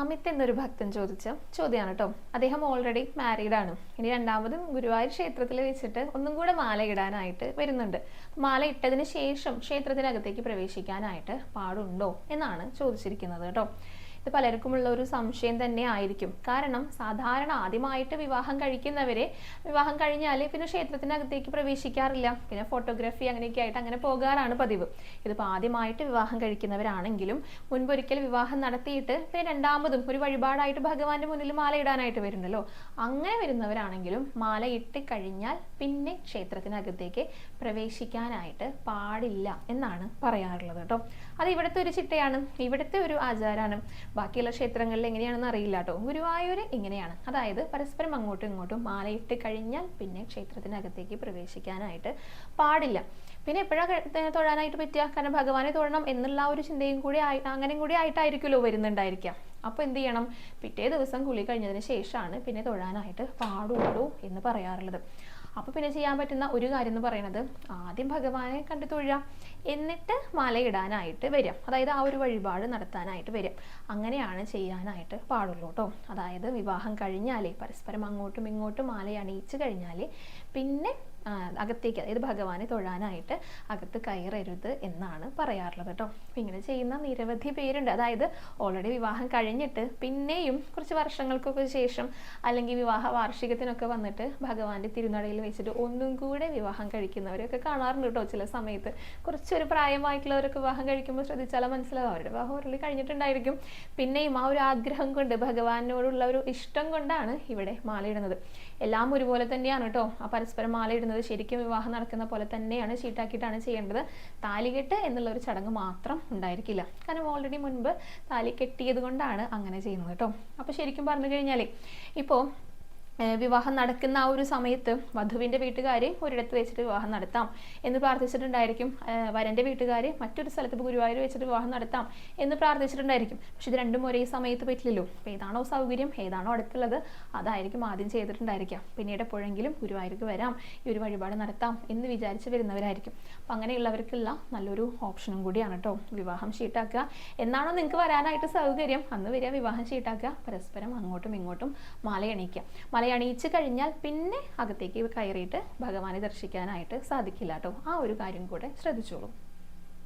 അമിത് എന്നൊരു ഭക്തൻ ചോദിച്ച ചോദ്യമാണ് കേട്ടോ. അദ്ദേഹം ഓൾറെഡി മാരീഡ് ആണ്. ഇനി രണ്ടാമതും ഗുരുവായൂർ ക്ഷേത്രത്തിൽ വെച്ചിട്ട് ഒന്നും കൂടെ മാല ഇടാനായിട്ട് വരുന്നുണ്ട്. മാല ഇട്ടതിന് ശേഷം ക്ഷേത്രത്തിനകത്തേക്ക് പ്രവേശിക്കാനായിട്ട് പാടുണ്ടോ എന്നാണ് ചോദിച്ചിരിക്കുന്നത് കേട്ടോ. ഇത് പലർക്കുമുള്ള ഒരു സംശയം തന്നെ ആയിരിക്കും. കാരണം സാധാരണ ആദ്യമായിട്ട് വിവാഹം കഴിക്കുന്നവരെ വിവാഹം കഴിഞ്ഞാൽ പിന്നെ ക്ഷേത്രത്തിനകത്തേക്ക് പ്രവേശിക്കാറില്ല. പിന്നെ ഫോട്ടോഗ്രാഫി അങ്ങനെയൊക്കെ ആയിട്ട് അങ്ങനെ പോകാറാണ് പതിവ്. ഇതിപ്പോൾ ആദ്യമായിട്ട് വിവാഹം കഴിക്കുന്നവരാണെങ്കിലും മുൻപൊരിക്കൽ വിവാഹം നടത്തിയിട്ട് പിന്നെ രണ്ടാമതും ഒരു വഴിപാടായിട്ട് ഭഗവാന്റെ മുന്നിൽ മാല ഇടാനായിട്ട് വരുന്നുണ്ടല്ലോ, അങ്ങനെ വരുന്നവരാണെങ്കിലും മാല ഇട്ട് കഴിഞ്ഞാൽ പിന്നെ ക്ഷേത്രത്തിനകത്തേക്ക് പ്രവേശിക്കാനായിട്ട് പാടില്ല എന്നാണ് പറയാറുള്ളത് കേട്ടോ. അത് ഇവിടുത്തെ ഒരു ചിട്ടയാണ്, ഇവിടുത്തെ ഒരു ആചാരമാണ്. ബാക്കിയുള്ള ക്ഷേത്രങ്ങളിൽ എങ്ങനെയാണെന്ന് അറിയില്ല കേട്ടോ. ഗുരുവായൂർ ഇങ്ങനെയാണ്. അതായത് പരസ്പരം അങ്ങോട്ടും ഇങ്ങോട്ടും മാലയിട്ട് കഴിഞ്ഞാൽ പിന്നെ ക്ഷേത്രത്തിനകത്തേക്ക് പ്രവേശിക്കാനായിട്ട് പാടില്ല. പിന്നെ എപ്പോഴാണ് തൊഴാനായിട്ട് പറ്റുക? കാരണം ഭഗവാനെ തൊഴണം എന്നുള്ള ഒരു ചിന്തയും കൂടി അങ്ങനെയും കൂടി ആയിട്ടായിരിക്കുമല്ലോ വരുന്നുണ്ടായിരിക്കാം. അപ്പോൾ എന്ത് ചെയ്യണം? പിറ്റേ ദിവസം കുളി കഴിഞ്ഞതിന് ശേഷമാണ് പിന്നെ തൊഴാനായിട്ട് പാടുള്ളൂ എന്ന് പറയാറുള്ളത്. അപ്പോൾ പിന്നെ ചെയ്യാൻ പറ്റുന്ന ഒരു കാര്യം എന്ന് പറയുന്നത് ആദ്യം ഭഗവാനെ കണ്ടു തൊഴുക, എന്നിട്ട് മാലയിടാനായിട്ട് വരിക. അതായത് ആ ഒരു വഴിപാട് നടത്താനായിട്ട് വരിക. അങ്ങനെയാണ് ചെയ്യാനായിട്ട് പാടുള്ളൂ കേട്ടോ. അതായത് വിവാഹം കഴിഞ്ഞാലേ പരസ്പരം അങ്ങോട്ടും ഇങ്ങോട്ടും മാല അണിയിച്ച് കഴിഞ്ഞാൽ പിന്നെ അകത്തേക്ക്, അതായത് ഭഗവാനെ തൊഴാനായിട്ട് അകത്ത് കയറരുത് എന്നാണ് പറയാറുള്ളത് കേട്ടോ. അപ്പം ഇങ്ങനെ ചെയ്യുന്ന നിരവധി പേരുണ്ട്. അതായത് ഓൾറെഡി വിവാഹം കഴിഞ്ഞിട്ട് പിന്നെയും കുറച്ച് വർഷങ്ങൾക്കൊക്കെ ശേഷം അല്ലെങ്കിൽ വിവാഹ വാർഷികത്തിനൊക്കെ വന്നിട്ട് ഭഗവാന്റെ തിരുനടയിൽ വെച്ചിട്ട് ഒന്നും കൂടെ വിവാഹം കഴിക്കുന്നവരൊക്കെ കാണാറുണ്ട് കേട്ടോ. ചില സമയത്ത് കുറച്ചൊരു പ്രായമായിട്ടുള്ളവരൊക്കെ വിവാഹം കഴിക്കുമ്പോൾ ശ്രദ്ധിച്ചാലും മനസ്സിലാവും അവരുടെ വിവാഹം ഓൾറെഡി കഴിഞ്ഞിട്ടുണ്ടായിരിക്കും. പിന്നെയും ആ ഒരു ആഗ്രഹം കൊണ്ട്, ഭഗവാനോടുള്ള ഒരു ഇഷ്ടം കൊണ്ടാണ് ഇവിടെ മാലയിടുന്നത്. എല്ലാം ഒരുപോലെ തന്നെയാണ് കേട്ടോ. ആ പരസ്പരം മാലയിടുന്നത് ശരിക്കും വിവാഹം നടക്കുന്ന പോലെ തന്നെയാണ്, ചീട്ടാക്കിയിട്ടാണ് ചെയ്യേണ്ടത്. താലികെട്ട് എന്നുള്ള ഒരു ചടങ്ങ് മാത്രം ഉണ്ടായിരിക്കില്ല. കാരണം ഓൾറെഡി മുൻപ് താലി കെട്ടിയത് കൊണ്ടാണ് അങ്ങനെ ചെയ്യുന്നത് കേട്ടോ. അപ്പോൾ ശരിക്കും പറഞ്ഞു കഴിഞ്ഞാൽ ഇപ്പോൾ വിവാഹം നടക്കുന്ന ആ ഒരു സമയത്ത് വധുവിൻ്റെ വീട്ടുകാർ ഒരിടത്ത് വെച്ചിട്ട് വിവാഹം നടത്താം എന്ന് പ്രാർത്ഥിച്ചിട്ടുണ്ടായിരിക്കും. വരൻ്റെ വീട്ടുകാർ മറ്റൊരു സ്ഥലത്ത് ഗുരുവായൂർ വെച്ചിട്ട് വിവാഹം നടത്താം എന്ന് പ്രാർത്ഥിച്ചിട്ടുണ്ടായിരിക്കും. പക്ഷെ ഇത് രണ്ടും ഒരേ സമയത്ത് പറ്റില്ലല്ലോ. അപ്പോൾ ഏതാണോ സൗകര്യം, ഏതാണോ അടുത്തുള്ളത് അതായിരിക്കും ആദ്യം ചെയ്തിട്ടുണ്ടായിരിക്കാം. പിന്നീട് എപ്പോഴെങ്കിലും ഗുരുവായൂർക്ക് വരാം, ഈ ഒരു വഴിപാട് നടത്താം എന്ന് വിചാരിച്ച് വരുന്നവരായിരിക്കും. അപ്പം അങ്ങനെയുള്ളവർക്കുള്ള നല്ലൊരു ഓപ്ഷനും കൂടിയാണ് കേട്ടോ വിവാഹം ഷീട്ടാക്കുക. എന്നാണോ നിങ്ങൾക്ക് വരാനായിട്ട് സൗകര്യം അന്ന് വരിക, വിവാഹം ഷീട്ടാക്കുക, പരസ്പരം അങ്ങോട്ടും ഇങ്ങോട്ടും മാലയണിയിക്കുക. അണിയിച്ചു കഴിഞ്ഞാൽ പിന്നെ അകത്തേക്ക് കയറിയിട്ട് ഭഗവാനെ ദർശിക്കാനായിട്ട് സാധിക്കില്ല കേട്ടോ. ആ ഒരു കാര്യം കൂടെ ശ്രദ്ധിച്ചോളൂ.